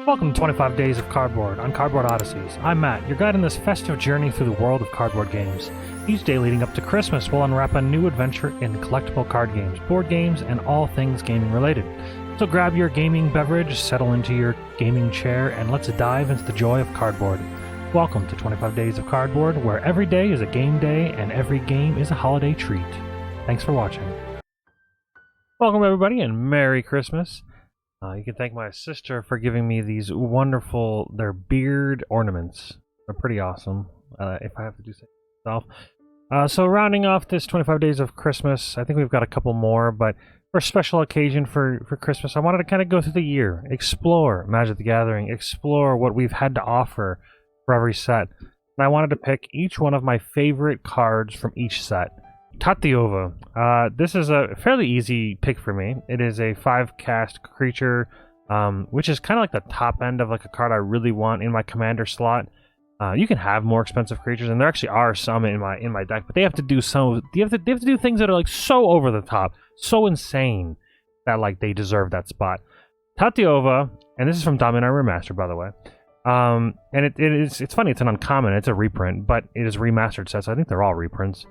Welcome to 25 Days of Cardboard on Cardboard Odysseys. I'm Matt, your guide on this festive journey through the world of cardboard games. Each day leading up to Christmas will unwrap a new adventure in collectible card games, board games, and all things gaming related. So grab your gaming beverage, settle into your gaming chair, and let's dive into the joy of cardboard. Welcome to 25 Days of Cardboard, where every day is a game day and every game is a holiday treat. Thanks for watching. Welcome everybody and Merry Christmas. You can thank my sister for giving me these wonderful, they're beard ornaments. They're pretty awesome, if I have to do so myself. So rounding off this 25 Days of Christmas, I think we've got a couple more, but for a special occasion for Christmas, I wanted to kind of go through the year, explore Magic the Gathering, explore what we've had to offer for every set. And I wanted to pick each one of my favorite cards from each set. Tatyova. This is a fairly easy pick for me. It is a 5-cast creature, which is kind of like the top end of like a card I really want in my commander slot. You can have more expensive creatures, and there actually are some in my deck, but they have to do they have to do things that are like so over the top, so insane that like they deserve that spot. Tatyova, and this is from Dominator Remastered, by the way. And it's funny, it's an uncommon, it's a reprint, but it is remastered set, so I think they're all reprints.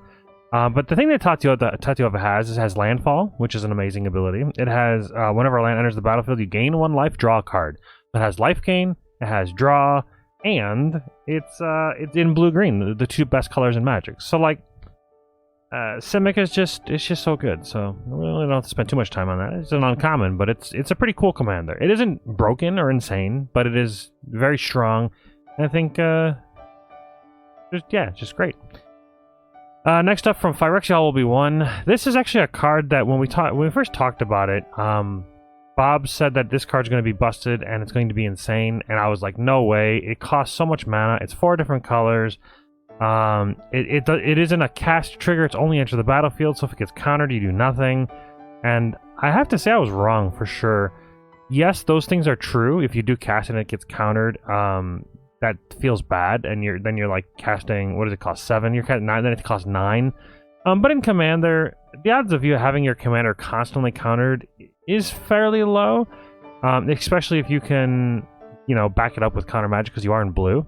But the thing that Tatyova has landfall, which is an amazing ability. It has, whenever a land enters the battlefield, you gain 1 life, draw a card. It has life gain, it has draw, and it's in blue-green, the 2 best colors in Magic. So, like, Simic is just so good, so I really don't have to spend too much time on that. It's an uncommon, but it's a pretty cool commander. It isn't broken or insane, but it is very strong, and I think, just great. Next up from Phyrexia will be 1. This is actually a card that when we first talked about it, Bob said that this card's going to be busted and it's going to be insane, and I was like, no way. It costs so much mana. It's 4 different colors. It isn't a cast trigger. It's only enter the battlefield, so if it gets countered, you do nothing. And I have to say I was wrong for sure. Yes, those things are true. If you do cast and it gets countered, that feels bad, and then you're like casting, what does it cost, 7? You're casting 9, then it costs 9. But in Commander, the odds of you having your commander constantly countered is fairly low, especially if you can, back it up with counter magic because you are in blue.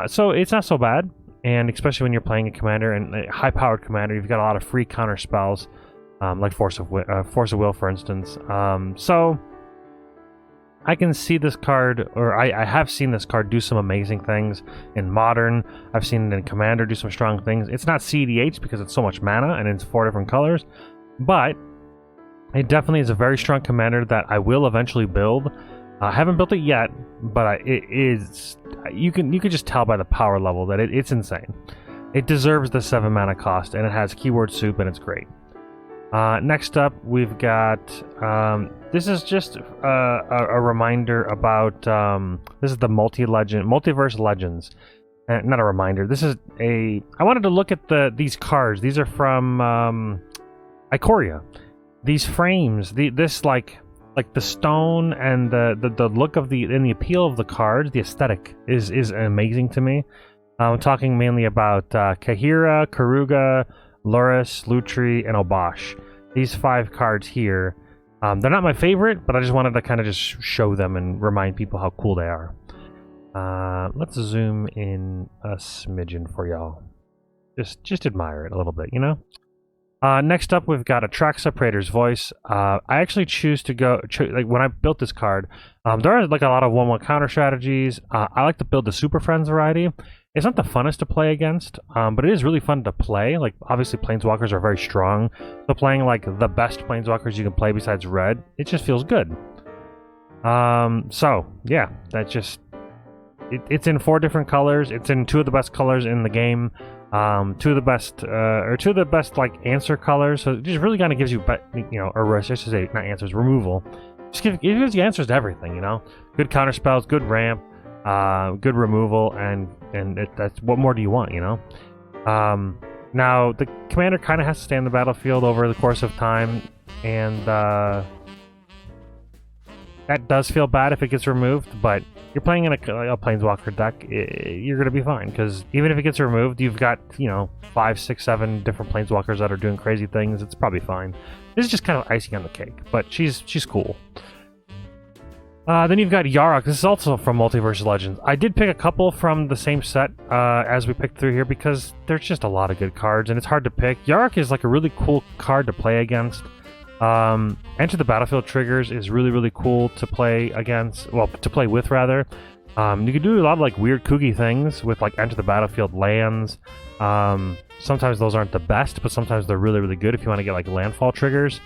So it's not so bad, and especially when you're playing a commander and a high-powered commander, you've got a lot of free counter spells, like Force of Will, for instance. So I can see this card, or I have seen this card do some amazing things in Modern. I've seen it in Commander do some strong things. It's not CDH because it's so much mana and it's 4 different colors, but it definitely is a very strong commander that I will eventually build. I haven't built it yet, but it is. You can just tell by the power level that it's insane. It deserves the 7 mana cost, and it has keyword soup, and it's great. Next up, we've got, this is just a reminder about, this is the Multiverse Legends. Not a reminder, this is I wanted to look at these cards. These are from, Ikoria. These frames, this like the stone and the look of and the appeal of the cards, the aesthetic is amazing to me. I'm talking mainly about, Kahira, Karuga, Loris, Lutri, and Obosh. These 5 cards here, they're not my favorite, but I just wanted to kind of just show them and remind people how cool they are. Let's zoom in a smidgen for y'all. Just admire it a little bit, Next up, we've got Atraxa, Praetor's Voice. I actually choose to go, like when I built this card, there are like a lot of 1/1 counter strategies. I like to build the Super Friends variety. It's not the funnest to play against, but it is really fun to play. Like, obviously, Planeswalkers are very strong, so playing, like, the best Planeswalkers you can play besides Red, it just feels good. So, yeah, that just... It's in 4 different colors. It's in 2 of the best colors in the game. 2 of the best, like, answer colors. So it just really kind of gives you, or I should say, not answers, removal. It gives you answers to everything, Good counter spells, good ramp, good removal, and that's what more do you want, Now the commander kind of has to stay on the battlefield over the course of time, and that does feel bad if it gets removed, but you're playing in a Planeswalker deck, you're going to be fine, because even if it gets removed, you've got, 5, 6, 7 different Planeswalkers that are doing crazy things. It's probably fine. This is just kind of icing on the cake, but she's cool. Then you've got Yarok. This is also from Multiverse Legends. I did pick a couple from the same set as we picked through here because there's just a lot of good cards, and it's hard to pick. Yarok is like a really cool card to play against. Enter the Battlefield triggers is really, really cool to play against. Well, to play with, rather. You can do a lot of like weird kooky things with like Enter the Battlefield lands. Sometimes those aren't the best, but sometimes they're really, really good if you want to get like landfall triggers.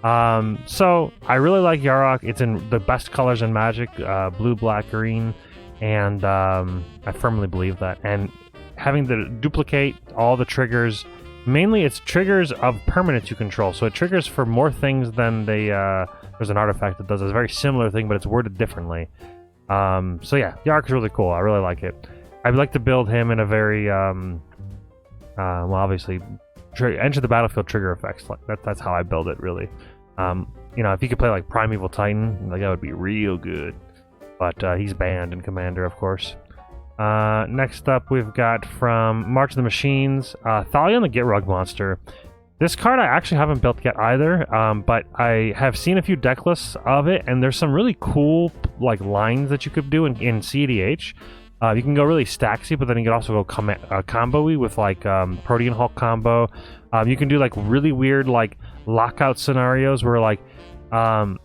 So I really like Yarok. It's in the best colors in Magic, blue, black, green, and I firmly believe that. And having to duplicate all the triggers, mainly it's triggers of permanents you control. So it triggers for more things than they. There's an artifact that does a very similar thing, but it's worded differently. So yeah, Yarok is really cool. I really like it. I'd like to build him in a very well, obviously. Enter the Battlefield trigger effects. Like that's how I build it, really. You know, if you could play like Primeval Titan, like that would be real good. But he's banned in Commander, of course. Next up, we've got from March of the Machines, Thalion the Gitrog monster. This card I actually haven't built yet either, but I have seen a few deck lists of it, and there's some really cool like lines that you could do in CEDH. You can go really stacksy, but then you can also go combo-y with like Protean Hulk combo. You can do like really weird like lockout scenarios where like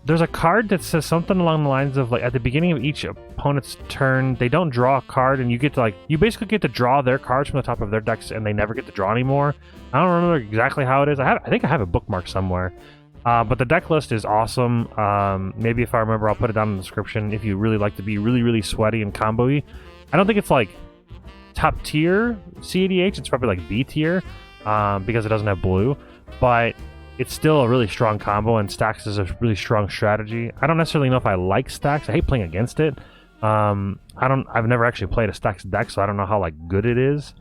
there's a card that says something along the lines of like at the beginning of each opponent's turn they don't draw a card, and you get to like you basically get to draw their cards from the top of their decks, and they never get to draw anymore. I don't remember exactly how it is. I think I have a bookmark somewhere. But the deck list is awesome. Maybe if I remember, I'll put it down in the description if you really like to be really, really sweaty and combo-y. I don't think it's like top tier CEDH. It's probably like B tier because it doesn't have blue, but it's still a really strong combo, and Stacks is a really strong strategy. I don't necessarily know if I like Stacks. I hate playing against it. I've never actually played a Stacks deck, so I don't know how like good it is.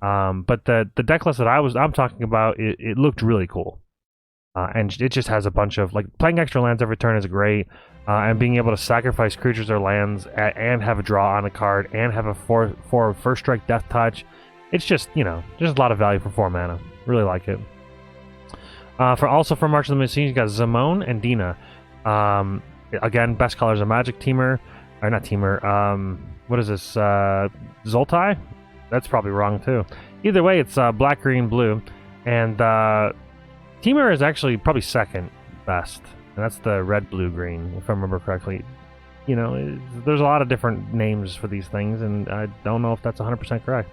But the deck list that I'm talking about, it looked really cool. And it just has a bunch of like playing extra lands every turn is great, and being able to sacrifice creatures or lands and have a draw on a card and have a 4 first strike death touch. It's just, you know, there's a lot of value for 4 mana. Really like it. For March of the Machines, you got Zamone and Dina. Again, best colors of Magic teamer, or not teamer. What is this? Zoltai? That's probably wrong too. Either way, it's black, green, blue, and teamer is actually probably second best, and that's the red, blue, green, if I remember correctly. You know, there's a lot of different names for these things, and I don't know if that's 100% correct.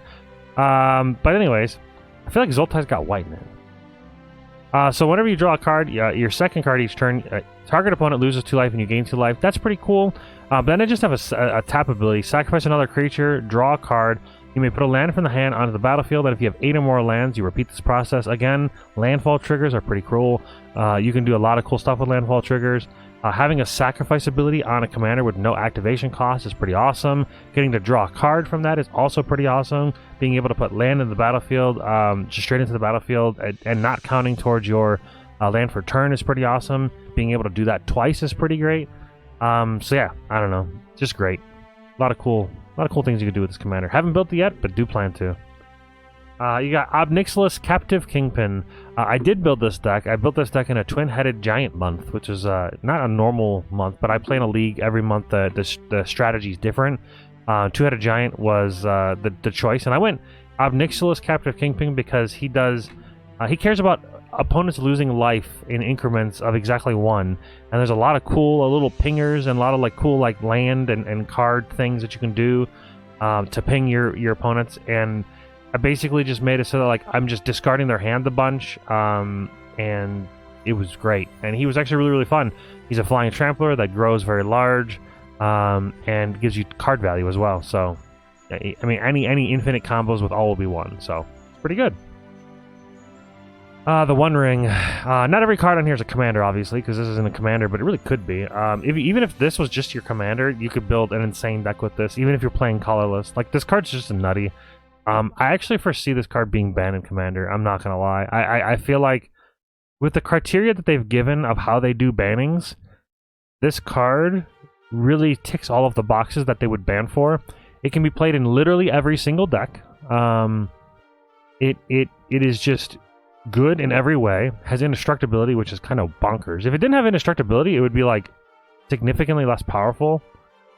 But anyways, I feel like Zoltai's got white in it. So whenever you draw a card, your second card each turn, target opponent loses 2 life and you gain 2 life. That's pretty cool. But then I just have a tap ability. Sacrifice another creature, draw a card. You may put a land from the hand onto the battlefield, and if you have 8 or more lands, you repeat this process. Again, landfall triggers are pretty cool. You can do a lot of cool stuff with landfall triggers. Having a sacrifice ability on a commander with no activation cost is pretty awesome. Getting to draw a card from that is also pretty awesome. Being able to put land in the battlefield, just straight into the battlefield, and not counting towards your land for turn is pretty awesome. Being able to do that twice is pretty great. So yeah, I don't know, just great. A lot of cool things you can do with this commander. Haven't built it yet, but do plan to. You got Obnixilis Captive Kingpin. I did build this deck. I built this deck in a twin-headed giant month, which is not a normal month, but I play in a league every month. The strategy is different. Two-headed giant was the choice, and I went Obnixilis Captive Kingpin because he cares about opponents losing life in increments of exactly 1, and there's a lot of cool little pingers and a lot of like cool like land and card things that you can do to ping your opponents. And I basically just made it so that like I'm just discarding their hand a bunch, and it was great. And he was actually really, really fun. He's a flying trampler that grows very large, and gives you card value as well. So I mean, any infinite combos with all will be 1, so it's pretty good. The One Ring. Not every card on here is a commander, obviously, because this isn't a commander, but it really could be. Even if this was just your commander, you could build an insane deck with this, even if you're playing colorless. Like, this card's just a nutty. I actually foresee this card being banned in commander. I'm not going to lie. I feel like with the criteria that they've given of how they do bannings, this card really ticks all of the boxes that they would ban for. It can be played in literally every single deck. It is just good in every way. Has indestructibility, which is kind of bonkers. If it didn't have indestructibility, it would be like significantly less powerful.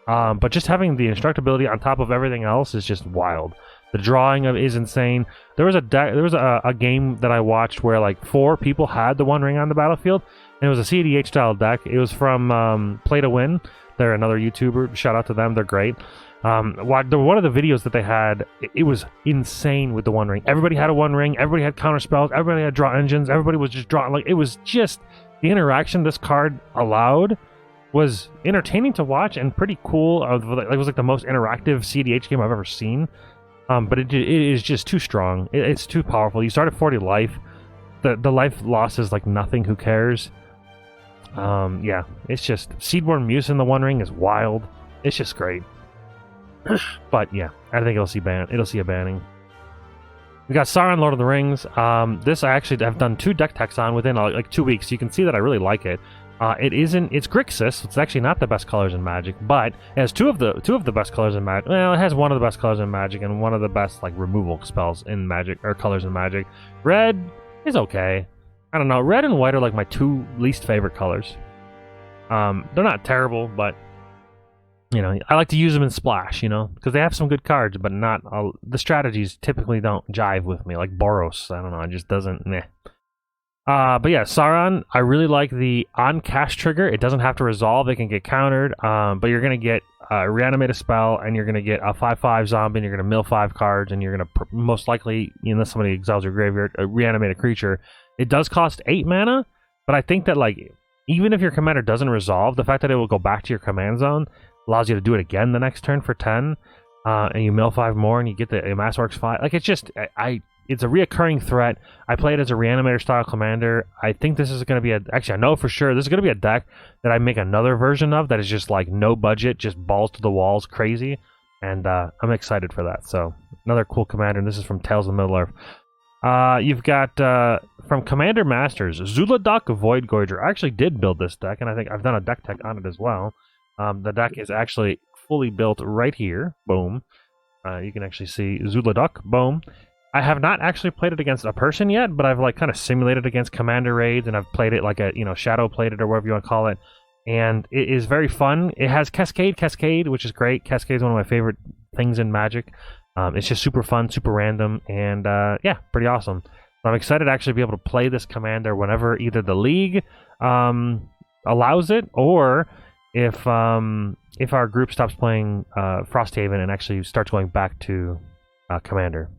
But just having the indestructibility on top of everything else is just wild. The drawing of is insane. There was a game that I watched where like 4 people had the One Ring on the battlefield, and it was a CDH style deck. It was from Play to Win. They're another YouTuber. Shout out to them. They're great. One of the videos that they had, it was insane with the One Ring. Everybody had a One Ring. Everybody had counter spells. Everybody had draw engines. Everybody was just drawing. Like, it was just the interaction this card allowed was entertaining to watch and pretty cool. It was like the most interactive CDH game I've ever seen. But it is just too strong. It's too powerful. You start at 40 life. The life loss is like nothing. Who cares? Yeah, it's just Seedborn Muse in the One Ring is wild. It's just great. But yeah, I think it'll see a banning. We got Sauron, Lord of the Rings. This I actually have done 2 deck techs on within like 2 weeks. So you can see that I really like it. It's Grixis. It's actually not the best colors in Magic, but it has two of the best colors in Magic. Well, it has one of the best colors in Magic and one of the best like removal spells in Magic, or colors in Magic. Red is okay. I don't know. Red and white are like my 2 least favorite colors. They're not terrible, but you know, I like to use them in Splash, you know, because they have some good cards, but not all, the strategies typically don't jive with me. Like Boros, I don't know, it just doesn't. Meh. But yeah, Sauron, I really like the on-cast trigger. It doesn't have to resolve. It can get countered, but you're going to get reanimate a spell, and you're going to get a 5/5 zombie, and you're going to mill 5 cards, and you're going to most likely, unless somebody exiles your graveyard, reanimate a creature. It does cost 8 mana, but I think that like even if your commander doesn't resolve, the fact that it will go back to your command zone allows you to do it again the next turn for 10, and you mill 5 more, and you get the Massworks 5. Like, it's just, it's a reoccurring threat. I play it as a Reanimator style commander. I think this is going to be actually, I know for sure this is going to be a deck that I make another version of that is just like no budget, just balls to the walls, crazy. And I'm excited for that. So another cool commander, and this is from Tales of Middle-earth. You've got from Commander Masters, Zuladuck Void Gorger. I actually did build this deck, and I think I've done a deck tech on it as well. The deck is actually fully built right here. Boom. You can actually see Zuladuck. Boom. I have not actually played it against a person yet, but I've like kind of simulated against commander raids, and I've played it like a, you know, shadow played it or whatever you want to call it. And it is very fun. It has Cascade, which is great. Cascade is one of my favorite things in Magic. It's just super fun, super random, and yeah, pretty awesome. So I'm excited to actually be able to play this commander whenever either the league allows it, or if our group stops playing Frosthaven and actually starts going back to Commander.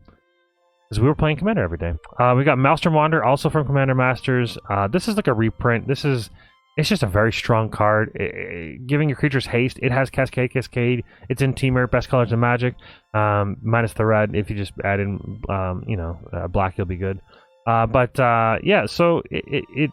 Because we were playing Commander every day. We got Maelstrom Wander, also from Commander Masters. This is like a reprint. It's just a very strong card. Giving your creatures haste. It has Cascade. It's in Teamer, best colors in Magic. Minus the red. If you just add in, black, you'll be good. Yeah, so it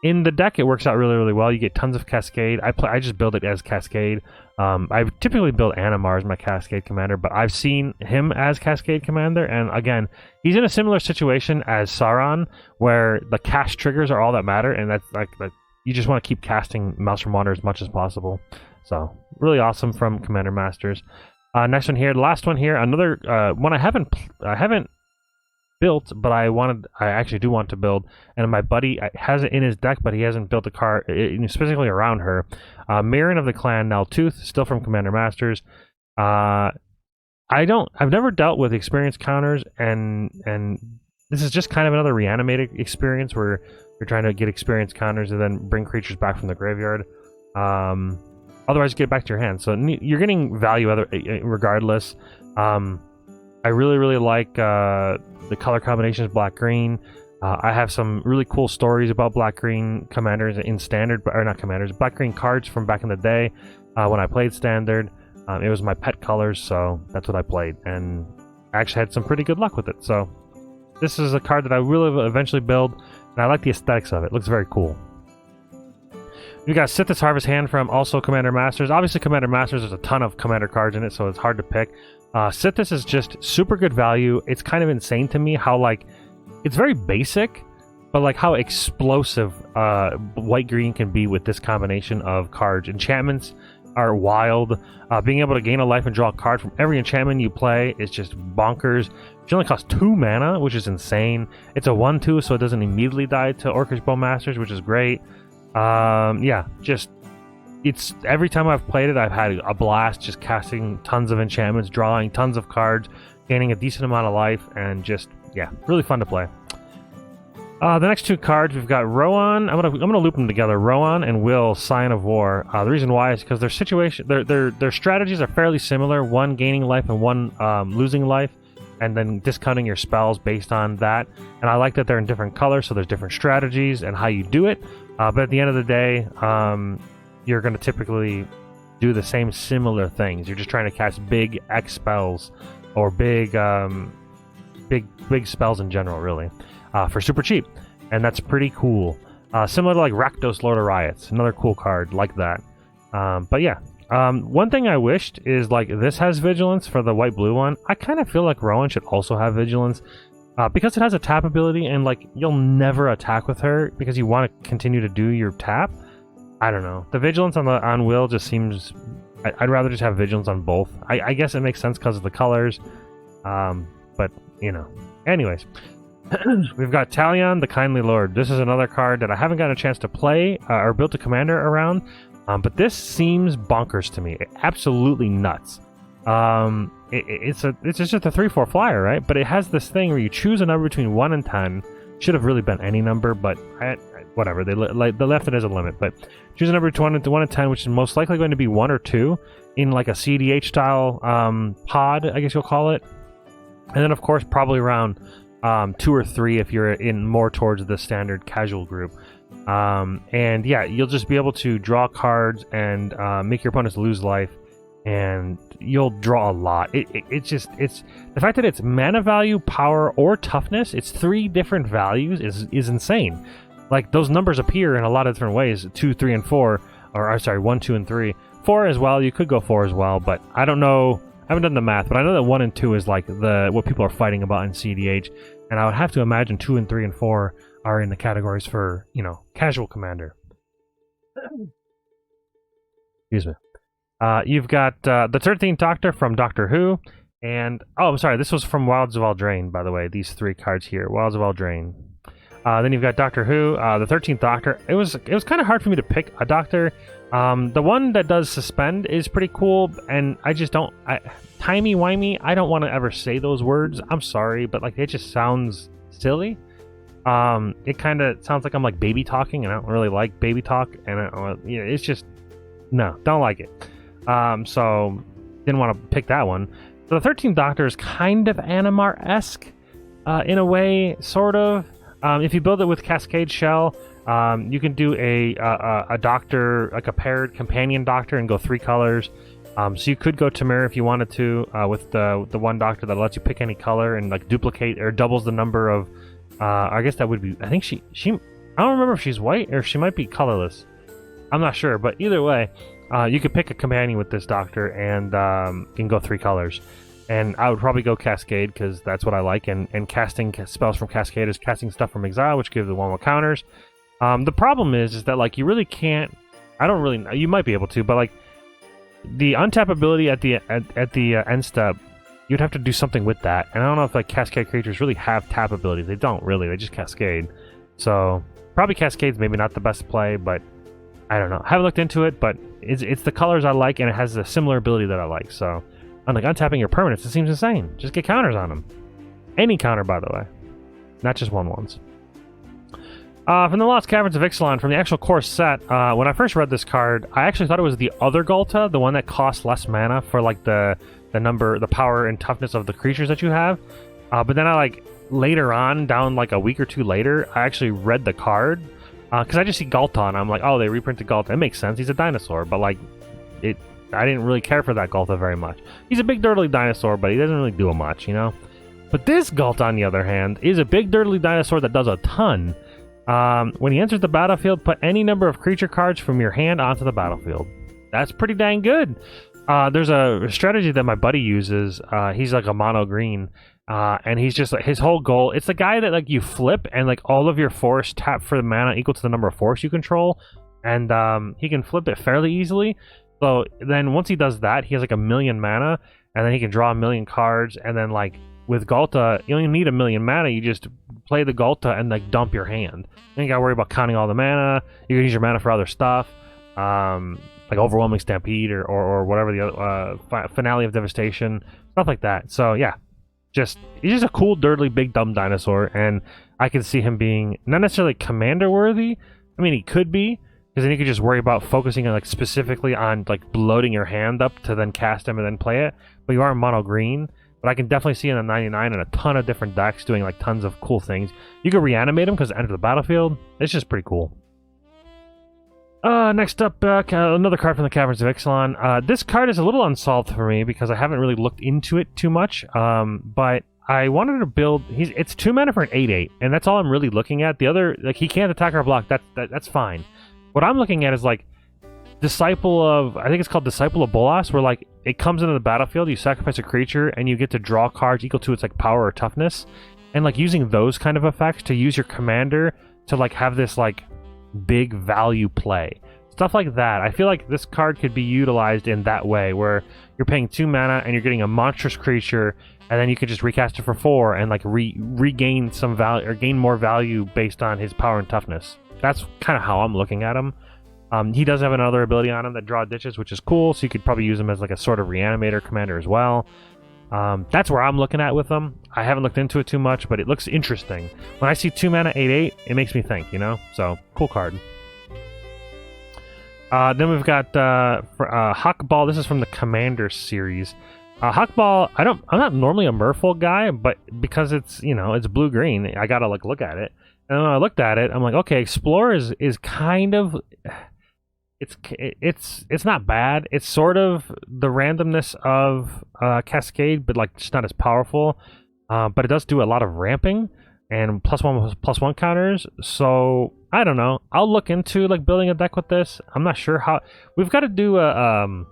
in the deck, it works out really, really well. You get tons of Cascade. I just build it as Cascade. I typically build Animar as my Cascade commander, but I've seen him as Cascade commander, and again, he's in a similar situation as Sauron, where the cast triggers are all that matter, and that's like you just want to keep casting Maelstrom Wander as much as possible. So really awesome from Commander Masters. Next one here, the last one here, another one I haven't built, but I actually do want to build, and my buddy has it in his deck, but he hasn't built a card specifically around her. Mirren of the Clan Naltooth, still from Commander Masters. I've never dealt with experience counters, and this is just kind of another reanimated experience where you're trying to get experience counters and then bring creatures back from the graveyard. Otherwise, get it back to your hand. So you're getting value regardless. I really, really like the color combinations black-green. I have some really cool stories about black-green commanders in Standard, or not commanders, black-green cards from back in the day when I played Standard. It was my pet colors, so that's what I played, and I actually had some pretty good luck with it. So this is a card that I will eventually build, and I like the aesthetics of it. It looks very cool. We got Sithis Harvest Hand from also Commander Masters. Obviously, Commander Masters, there's a ton of Commander cards in it, so it's hard to pick. Sithis is just super good value. It's kind of insane to me how, like, it's very basic, but like how explosive white-green can be with this combination of cards. Enchantments are wild. Being able to gain a life and draw a card from every enchantment you play is just bonkers. It only costs 2 mana, which is insane. It's a 1/2, so it doesn't immediately die to Orcish Bowmasters, which is great. Yeah, just it's every time I've played it, I've had a blast just casting tons of enchantments, drawing tons of cards, gaining a decent amount of life, and just, yeah, really fun to play. The next two cards, we've got Rowan. I'm gonna loop them together. Rowan and Will, Scion of War. The reason why is because their strategies are fairly similar. One gaining life and one losing life, and then discounting your spells based on that. And I like that they're in different colors, so there's different strategies and how you do it. But at the end of the day, you're gonna typically do the same similar things. You're just trying to cast big X spells or big spells in general, really. For super cheap, and that's pretty cool. Similar to like Rakdos, Lord of Riots, another cool card like that. But yeah, one thing I wished is like this has Vigilance for the white-blue one. I kind of feel like Rowan should also have Vigilance because it has a tap ability, and like you'll never attack with her because you want to continue to do your tap. I don't know. The Vigilance on Will just seems. I'd rather just have Vigilance on both. I guess it makes sense because of the colors, but you know. Anyways. We've got Talion, the Kindly Lord. This is another card that I haven't gotten a chance to play or build a commander around, but this seems bonkers to me. Absolutely nuts. It's just a 3/4 flyer, right? But it has this thing where you choose a number between 1 and 10. Should have really been any number, but whatever. They left it as a limit. But choose a number between 1 and 10, which is most likely going to be 1 or 2 in like a CDH style pod, I guess you'll call it. And then, of course, probably around 2 or 3 if you're in more towards the standard casual group. And yeah, you'll just be able to draw cards and make your opponents lose life, and you'll draw a lot. It's the fact that it's mana value, power, or toughness. It's 3 different values is insane. Like those numbers appear in a lot of different ways: 2, 3, and 4, or sorry, 1, 2, and 3. 4 as well. You could go 4 as well, but I don't know. I haven't done the math, but I know that 1 and 2 is like what people are fighting about in CDH. And I would have to imagine 2 and 3 and 4 are in the categories for, you know, casual commander. Excuse me. You've got the 13th Doctor from Doctor Who, and oh, I'm sorry, this was from Wilds of Eldraine, by the way. These 3 cards here, Wilds of Eldraine. Then you've got Doctor Who, the 13th Doctor. It was kind of hard for me to pick a Doctor. The one that does Suspend is pretty cool, and I just don't... Timey-wimey, I don't want to ever say those words. I'm sorry, but like it just sounds silly. It kind of sounds like I'm like baby talking, and I don't really like baby talk, and it's just... No, don't like it. So, didn't want to pick that one. So the 13th Doctor is kind of Animar-esque, in a way, sort of. If you build it with Cascade Shell, you can do a doctor, like a paired companion doctor, and go 3 colors. So you could go Tamir if you wanted to, with the one doctor that lets you pick any color and like duplicate or doubles the number of. I guess that would be. I think she. I don't remember if she's white or if she might be colorless. I'm not sure, but either way, you could pick a companion with this doctor and you can go 3 colors. And I would probably go Cascade because that's what I like. And casting spells from Cascade is casting stuff from Exile, which gives the 1/1 counters. The problem is that like you really can't. I don't really know. You might be able to, but like the untap ability at the end step, you'd have to do something with that. And I don't know if like Cascade creatures really have tap abilities. They don't really. They just Cascade. So probably Cascade's maybe not the best play, but I don't know. I haven't looked into it, but it's the colors I like, and it has a similar ability that I like. So on like untapping your permanents, it seems insane. Just get counters on them. Any counter, by the way, not just 1/1s. From the Lost Caverns of Ixalan, from the actual core set, when I first read this card, I actually thought it was the other Ghalta, the one that costs less mana for like the power and toughness of the creatures that you have. But then I like later on, down like a week or 2 later, I actually read the card because I just see Ghalta and I'm like, oh, they reprinted Ghalta. It makes sense. He's a dinosaur, but like I didn't really care for that Ghalta very much. He's a big dirtly dinosaur, but he doesn't really do much, you know. But this Ghalta, on the other hand, is a big dirtly dinosaur that does a ton. When he enters the battlefield, put any number of creature cards from your hand onto the battlefield. That's pretty dang good. There's a strategy that my buddy uses. He's like a mono green, and he's just like his whole goal. It's the guy that like you flip and like all of your force tap for the mana equal to the number of force you control, and he can flip it fairly easily. So then once he does that, he has like 1,000,000 mana, and then he can draw 1,000,000 cards, and then like with Ghalta, you only need 1,000,000 mana. You just play the Ghalta and like dump your hand. You ain't gotta worry about counting all the mana. You can use your mana for other stuff. Like like Overwhelming Stampede or whatever the other Finale of Devastation, stuff like that. So yeah, he's just a cool, dirtly, big, dumb dinosaur, and I can see him being not necessarily commander worthy. I mean, he could be, because then you could just worry about focusing on like specifically on like bloating your hand up to then cast him and then play it. But you are mono green. But I can definitely see in a 99 and a ton of different decks doing like tons of cool things. You can reanimate him because enter the battlefield. It's just pretty cool. Next up, another card from the Caverns of Ixalan. This card is a little unsolved for me because I haven't really looked into it too much. But I wanted to build. It's 2 mana for an 8/8, and that's all I'm really looking at. The other, like, he can't attack or block. That's fine. What I'm looking at is like Disciple of, I think it's called Disciple of Bolas, where like it comes into the battlefield, you sacrifice a creature, and you get to draw cards equal to its like power or toughness, and like using those kind of effects to use your commander to like have this like big value play. Stuff like that. I feel like this card could be utilized in that way, where you're paying 2 mana and you're getting a monstrous creature, and then you could just recast it for 4 and like regain some value or gain more value based on his power and toughness. That's kind of how I'm looking at him. He does have another ability on him that draw ditches, which is cool, so you could probably use him as like a sort of reanimator commander as well. That's where I'm looking at with him. I haven't looked into it too much, but it looks interesting. When I see 2 mana 8/8, it makes me think, you know? So, cool card. Then we've got Hawkball. This is from the Commander series. Hawkball, I'm not normally a Merfolk guy, but because it's, you know, it's blue-green, I gotta like look at it. And when I looked at it, I'm like, okay, Explorer is kind of... It's not bad. It's sort of the randomness of Cascade, but like just not as powerful. But it does do a lot of ramping and +1/+1 counters. So I don't know. I'll look into like building a deck with this. I'm not sure how. We've got to do a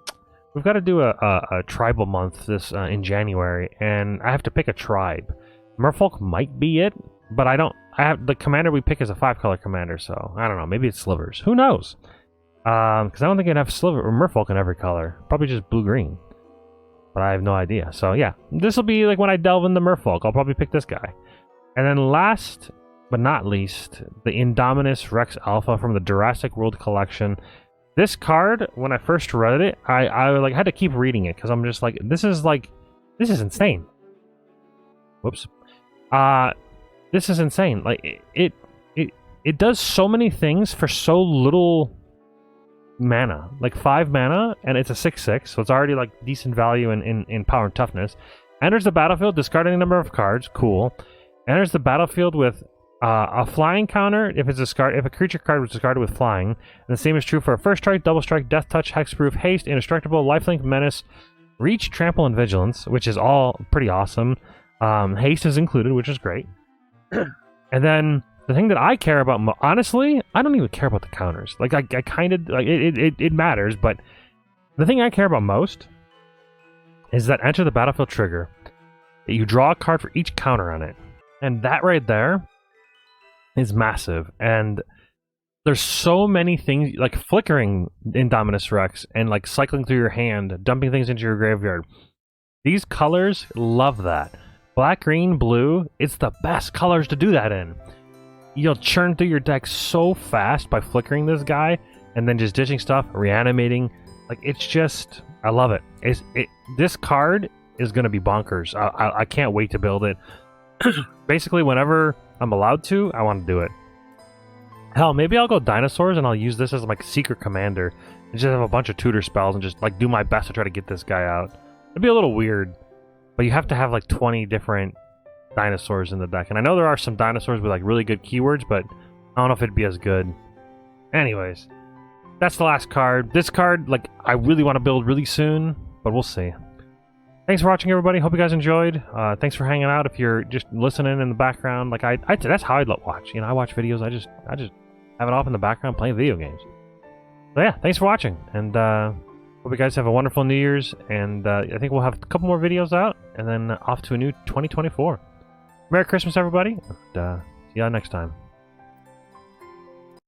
tribal month this in January, and I have to pick a tribe. Merfolk might be it, but I have the commander we pick is a 5-color commander, so I don't know. Maybe it's Slivers. Who knows? Because I don't think I'd have Sliver or Merfolk in every color. Probably just blue-green. But I have no idea. So yeah, this will be like when I delve into Merfolk. I'll probably pick this guy. And then last but not least, the Indominus Rex Alpha from the Jurassic World Collection. This card, when I first read it, I like had to keep reading it because I'm just like, this is insane. Whoops. This is insane. Like it does so many things for so little mana, like 5 mana, and it's a 6/6, so it's already like decent value in power and toughness. Enters the battlefield, discarding a number of cards, cool. Enters the battlefield with a flying counter if a creature card was discarded with flying. And the same is true for a first strike, double strike, death touch, hexproof, haste, indestructible, lifelink, menace, reach, trample, and vigilance, which is all pretty awesome. Haste is included, which is great. And then the thing that I care about, honestly, I don't even care about the counters. Like, I kind of, like, it matters, but the thing I care about most is that enter the battlefield trigger, that you draw a card for each counter on it. And that right there is massive. And there's so many things, like flickering Indominus Rex and like cycling through your hand, dumping things into your graveyard. These colors, love that. Black, green, blue, it's the best colors to do that in. You'll churn through your deck so fast by flickering this guy and then just ditching stuff, reanimating. Like, it's just, I love it. This card is going to be bonkers. I can't wait to build it. Basically, whenever I'm allowed to, I want to do it. Hell, maybe I'll go dinosaurs and I'll use this as like secret commander and just have a bunch of tutor spells and just like do my best to try to get this guy out. It'd be a little weird, but you have to have like 20 different dinosaurs in the deck. And I know there are some dinosaurs with like really good keywords, but I don't know if it'd be as good. Anyways, that's the last card. This card, like, I really want to build really soon, but we'll see. Thanks for watching, everybody. Hope you guys enjoyed. Thanks for hanging out. If you're just listening in the background, like that's how I watch. You know, I watch videos. I just have it off in the background playing video games. So yeah, thanks for watching, and hope you guys have a wonderful New Year's. And I think we'll have a couple more videos out, and then off to a new 2024. Merry Christmas, everybody. And, see you next time.